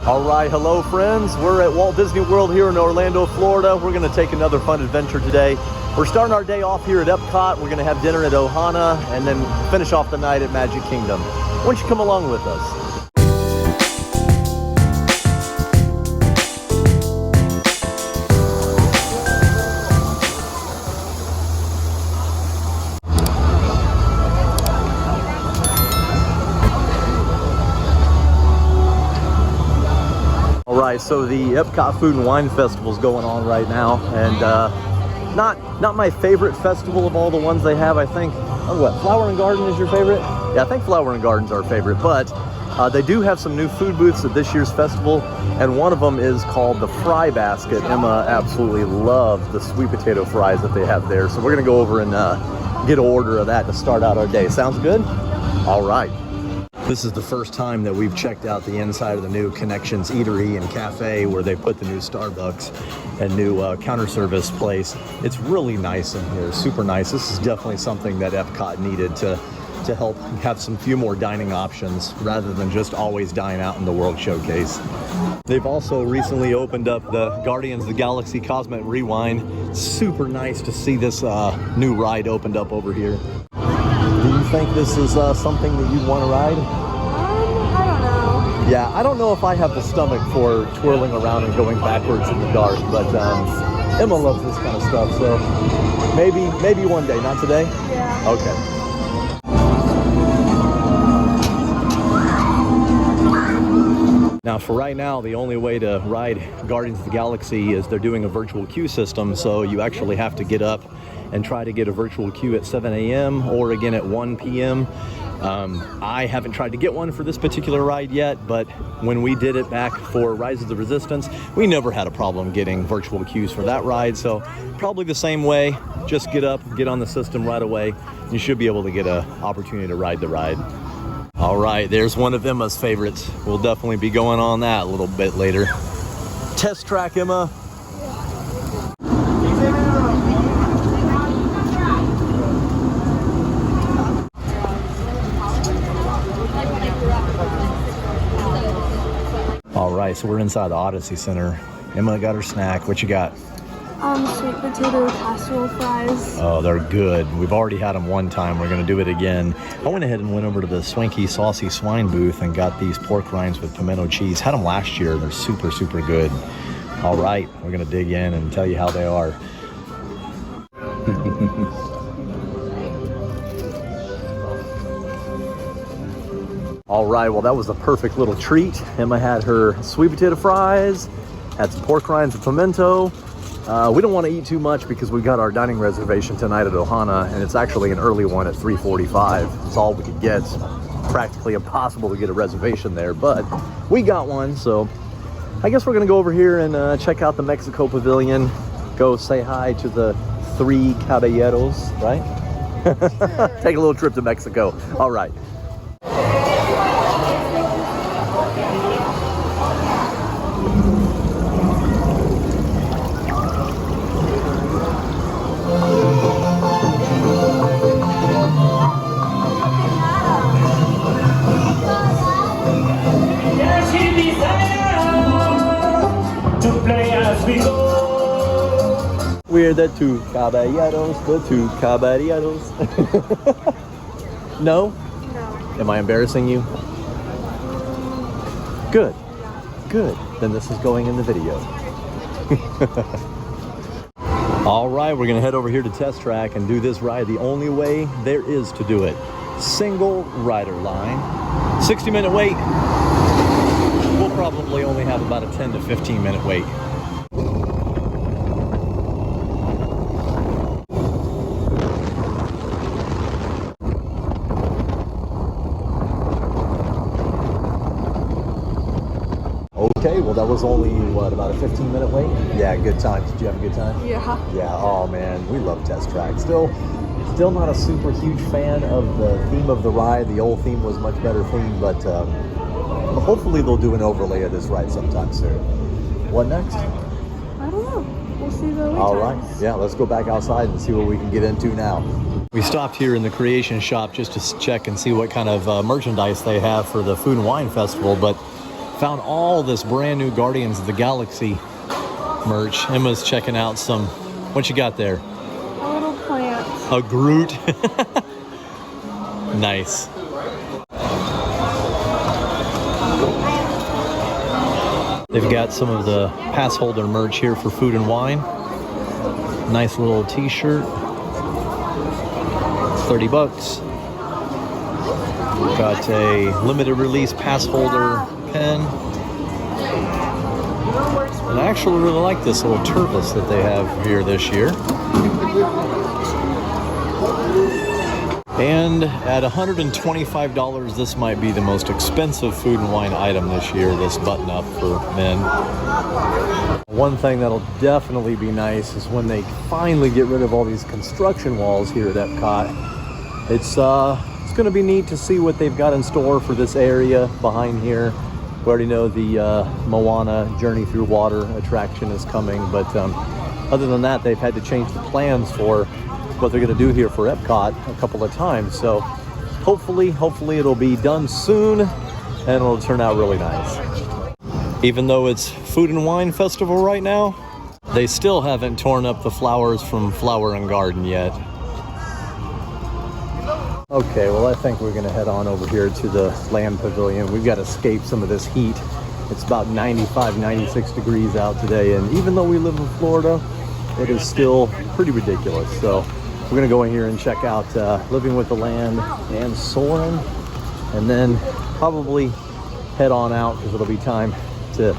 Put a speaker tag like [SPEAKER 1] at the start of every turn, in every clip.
[SPEAKER 1] All right, hello friends. We're at Walt Disney World here in Orlando, Florida. We're gonna take another fun adventure today. We're starting our day off here at Epcot. We're gonna have dinner at Ohana and then finish off the night at Magic Kingdom. Why don't you come along with us? Right, so the Epcot Food and Wine Festival is going on right now, and not my favorite festival of all the ones they have. I think, what, Flower and Garden is your favorite? Yeah, I think Flower and Garden's our favorite, but they do have some new food booths at this year's festival, and one of them is called the Fry Basket. Emma absolutely loved the sweet potato fries that they have there, so we're gonna go over and get an order of that to start out our day. Sounds good? All right. This is the first time that we've checked out the inside of the new Connections Eatery and Cafe, where they put the new Starbucks and new counter service place. It's really nice in here, super nice. This is definitely something that Epcot needed to help have some few more dining options rather than just always dine out in the World Showcase. They've also recently opened up the Guardians of the Galaxy Cosmic Rewind. Super nice to see this new ride opened up over here. Do you think this is something that you'd want to ride?
[SPEAKER 2] I don't know.
[SPEAKER 1] Yeah, I don't know if I have the stomach for twirling around and going backwards in the dark, but Emma loves this kind of stuff, so maybe one day, not today?
[SPEAKER 2] Yeah.
[SPEAKER 1] Okay. Now, for right now, the only way to ride Guardians of the Galaxy is they're doing a virtual queue system, so you actually have to get up and try to get a virtual queue at 7 a.m. or again at 1 p.m. I haven't tried to get one for this particular ride yet, but when we did it back for Rise of the Resistance, we never had a problem getting virtual queues for that ride, so probably the same way. Just get up, get on the system right away. You should be able to get an opportunity to ride the ride. All right, there's one of Emma's favorites. We'll definitely be going on that a little bit later. Test track, Emma. All right, so we're inside the Odyssey Center. Emma got her snack. What you got?
[SPEAKER 2] Sweet potato casserole fries.
[SPEAKER 1] Oh, they're good. We've already had them one time. We're going to do it again. I went ahead and went over to the Swanky Saucy Swine booth and got these pork rinds with pimento cheese. Had them last year. They're super, super good. All right, we're going to dig in and tell you how they are. All right, well, that was a perfect little treat. Emma had her sweet potato fries, had some pork rinds and pimento. We don't want to eat too much because we got our dining reservation tonight at Ohana, and it's actually an early one at 3:45. It's all we could get. It's practically impossible to get a reservation there, but we got one, so I guess we're going to go over here and check out the Mexico Pavilion, go say hi to the three caballeros, right? Take a little trip to Mexico. All right. We're the two caballeros, No?
[SPEAKER 2] No.
[SPEAKER 1] Am I embarrassing you? Good. Good. Then this is going in the video. All right, we're going to head over here to Test Track and do this ride the only way there is to do it. Single rider line. 60-minute wait. We'll probably only have about a 10 to 15-minute wait. Okay, well that was only, what, about a 15-minute wait? Yeah, good time. Did you have a good time?
[SPEAKER 2] Yeah.
[SPEAKER 1] Yeah, oh man, we love Test Track. Still not a super huge fan of the theme of the ride. The old theme was much better theme, but hopefully they'll do an overlay of this ride sometime soon. What next?
[SPEAKER 2] I don't know. We'll see the wait
[SPEAKER 1] All
[SPEAKER 2] times.
[SPEAKER 1] right, yeah, let's go back outside and see what we can get into now. We stopped here in the Creation Shop just to check and see what kind of merchandise they have for the Food and Wine Festival, but Found all this brand new Guardians of the Galaxy merch. Emma's checking out some. What you got there?
[SPEAKER 2] A little plant.
[SPEAKER 1] A Groot. Nice. They've got some of the pass holder merch here for Food and Wine. Nice little t-shirt. $30. Got a limited release pass holder pen. And I actually really like this little Turvis that they have here this year. And at $125, this might be the most expensive Food and Wine item this year, this button-up for men. One thing that'll definitely be nice is when they finally get rid of all these construction walls here at Epcot. It's going to be neat to see what they've got in store for this area behind here. We already know the Moana Journey Through Water attraction is coming, but other than that, they've had to change the plans for what they're going to do here for Epcot a couple of times. So hopefully it'll be done soon and it'll turn out really nice. Even though it's Food and Wine Festival right now, they still haven't torn up the flowers from Flower and Garden yet. Okay, well, I think we're going to head on over here to the Land Pavilion. We've got to escape some of this heat. It's about 95, 96 degrees out today, and even though we live in Florida, it is still pretty ridiculous. So we're going to go in here and check out Living with the Land and Soarin', and then probably head on out because it'll be time to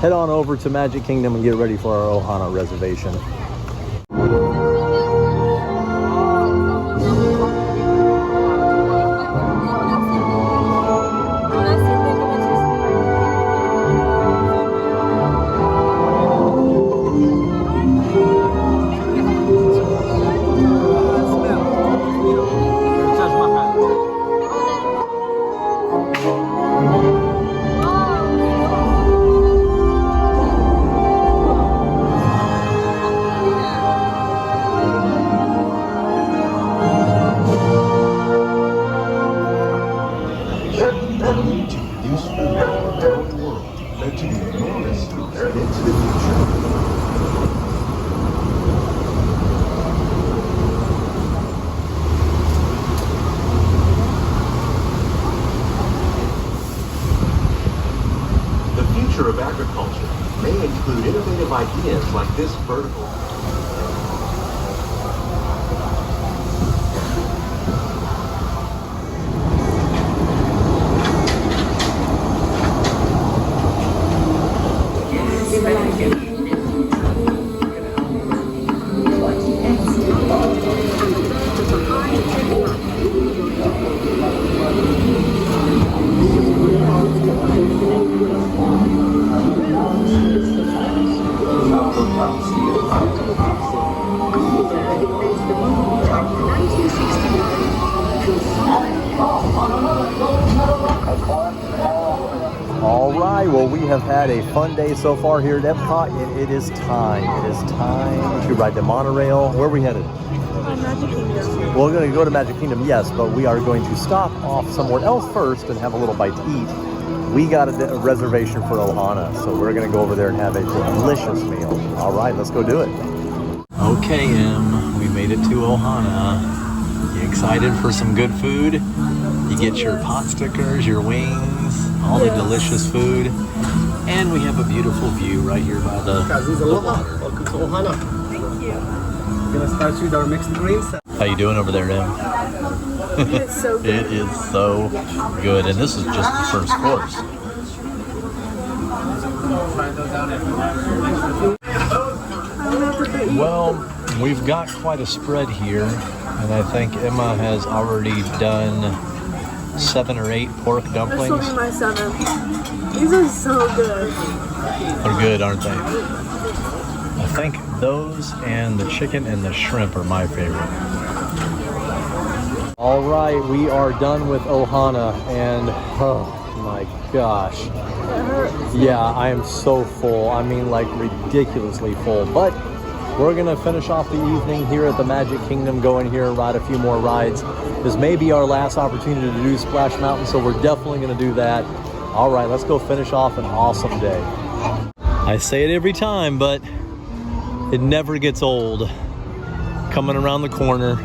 [SPEAKER 1] head on over to Magic Kingdom and get ready for our Ohana reservation.
[SPEAKER 3] Of agriculture may include innovative ideas like this vertical.
[SPEAKER 1] All right, well, we have had a fun day so far here at Epcot, and it is time. It is time to ride the monorail. Where are we headed?
[SPEAKER 2] Magic Kingdom.
[SPEAKER 1] We're going to go to Magic Kingdom, yes, but we are going to stop off somewhere else first and have a little bite to eat. We got a reservation for Ohana, so we're going to go over there and have a delicious meal. All right, let's go do it. Okay, Em, we made it to Ohana. You excited for some good food? You get your pot stickers, your wings, all the delicious food. And we have a beautiful view right here by the water.
[SPEAKER 4] Welcome to Ohana.
[SPEAKER 2] Thank you.
[SPEAKER 4] We're gonna start with our mixed greens.
[SPEAKER 1] How you doing over there, Em?
[SPEAKER 2] It's so good.
[SPEAKER 1] It is so good, and this is just the first course. Well, we've got quite a spread here, and I think Emma has already done 7 or 8 pork
[SPEAKER 2] This
[SPEAKER 1] dumplings.
[SPEAKER 2] will be my 7th. These are so good.
[SPEAKER 1] They're good, aren't they? I think those and the chicken and the shrimp are my favorite. All right, we are done with Ohana, and oh my gosh.
[SPEAKER 2] It hurts.
[SPEAKER 1] Yeah, I am so full. I mean, like ridiculously full. But we're gonna finish off the evening here at the Magic Kingdom, go in here and ride a few more rides. This may be our last opportunity to do Splash Mountain, so we're definitely gonna do that. All right, let's go finish off an awesome day. I say it every time, but it never gets old coming around the corner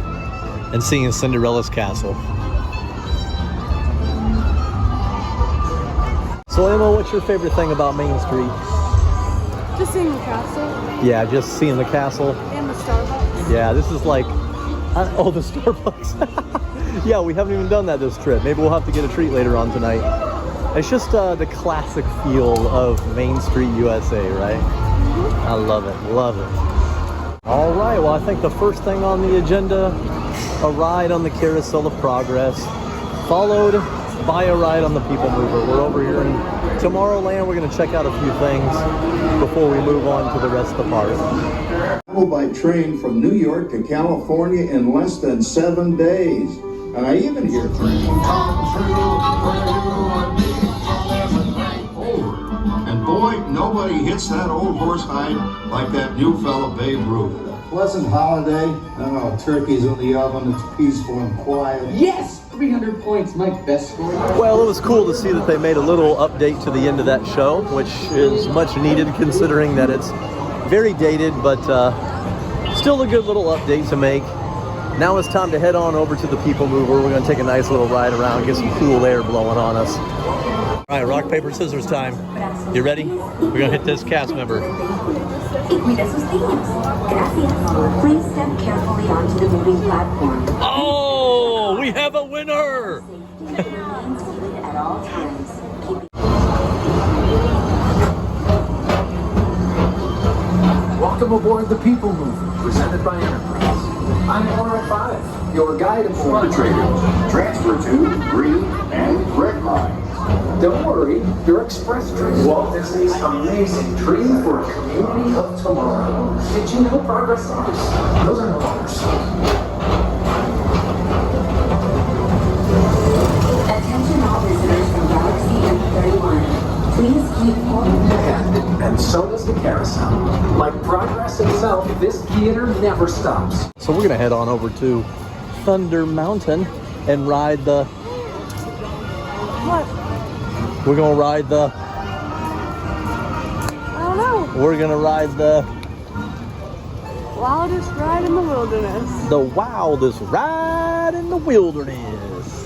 [SPEAKER 1] and seeing Cinderella's castle. So Emma, what's your favorite thing about Main Street?
[SPEAKER 2] Just seeing the castle
[SPEAKER 1] Yeah, just seeing the castle.
[SPEAKER 2] and the Starbucks.
[SPEAKER 1] Yeah, this is like, oh, the Starbucks. Yeah, we haven't even done that this trip. Maybe we'll have to get a treat later on tonight. It's just the classic feel of Main Street, USA, right? I love it, love it. All right, well, I think the first thing on the agenda, a ride on the Carousel of Progress, followed by a ride on the People Mover. We're over here in Tomorrowland. We're going to check out a few things before we move on to the rest of the park.
[SPEAKER 5] Travel by train from New York to California in less than 7 days. And I even hear
[SPEAKER 6] And boy, nobody hits that old horsehide like that new fella Babe Ruth.
[SPEAKER 5] pleasant holiday. Oh, turkey's in the oven. It's peaceful and quiet.
[SPEAKER 7] Yes! 300 points, my best score.
[SPEAKER 1] Well, it was cool to see that they made a little update to the end of that show, which is much needed considering that it's very dated, but still a good little update to make. Now it's time to head on over to the People Mover. We're going to take a nice little ride around, get some cool air blowing on us. All right, rock, paper, scissors time. You ready? We're going to hit this cast member.
[SPEAKER 8] Cuida sus niños. Gracias. Please step carefully onto the moving platform.
[SPEAKER 1] Oh, we have a winner!
[SPEAKER 8] Safety remains fluid at all times.
[SPEAKER 9] Welcome aboard the People Mover, presented by Enterprise. I'm RF5, your guide aboard the train.
[SPEAKER 5] Transfer to green and red lines.
[SPEAKER 9] Don't worry, your express train. Walt Disney's amazing dream for a community of tomorrow. Did you know progress stars? Those are no longer slow.
[SPEAKER 8] Attention all visitors from Galaxy M31. Please keep
[SPEAKER 9] And so does the carousel. Like progress itself, this theater never stops.
[SPEAKER 1] So we're going to head on over to Thunder Mountain and ride the...
[SPEAKER 2] What?
[SPEAKER 1] We're going to ride the...
[SPEAKER 2] I don't know.
[SPEAKER 1] We're going to ride the...
[SPEAKER 2] Wildest ride in the wilderness.
[SPEAKER 1] The wildest ride in the wilderness.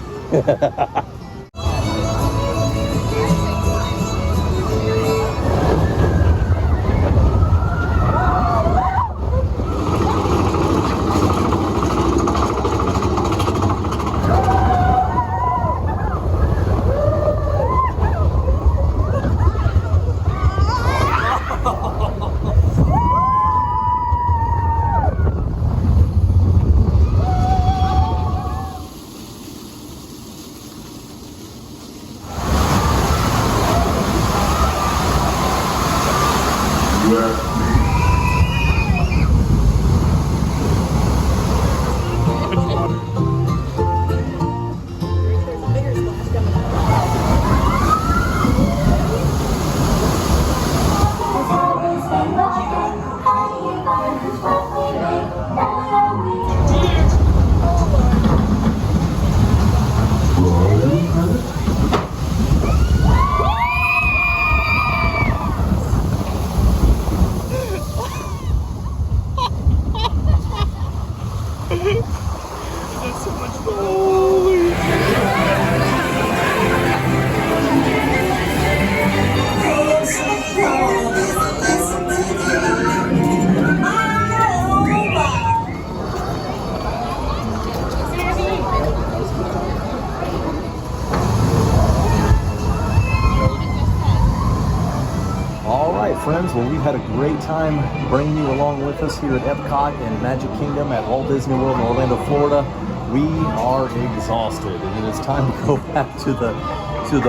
[SPEAKER 1] Friends, well, we've had a great time bringing you along with us here at Epcot and Magic Kingdom at Walt Disney World in Orlando, Florida. We are exhausted, and it is time to go back to the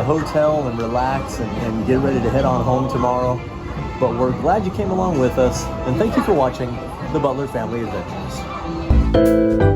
[SPEAKER 1] hotel and relax and get ready to head on home tomorrow. But we're glad you came along with us, and thank you for watching the Butler Family Adventures.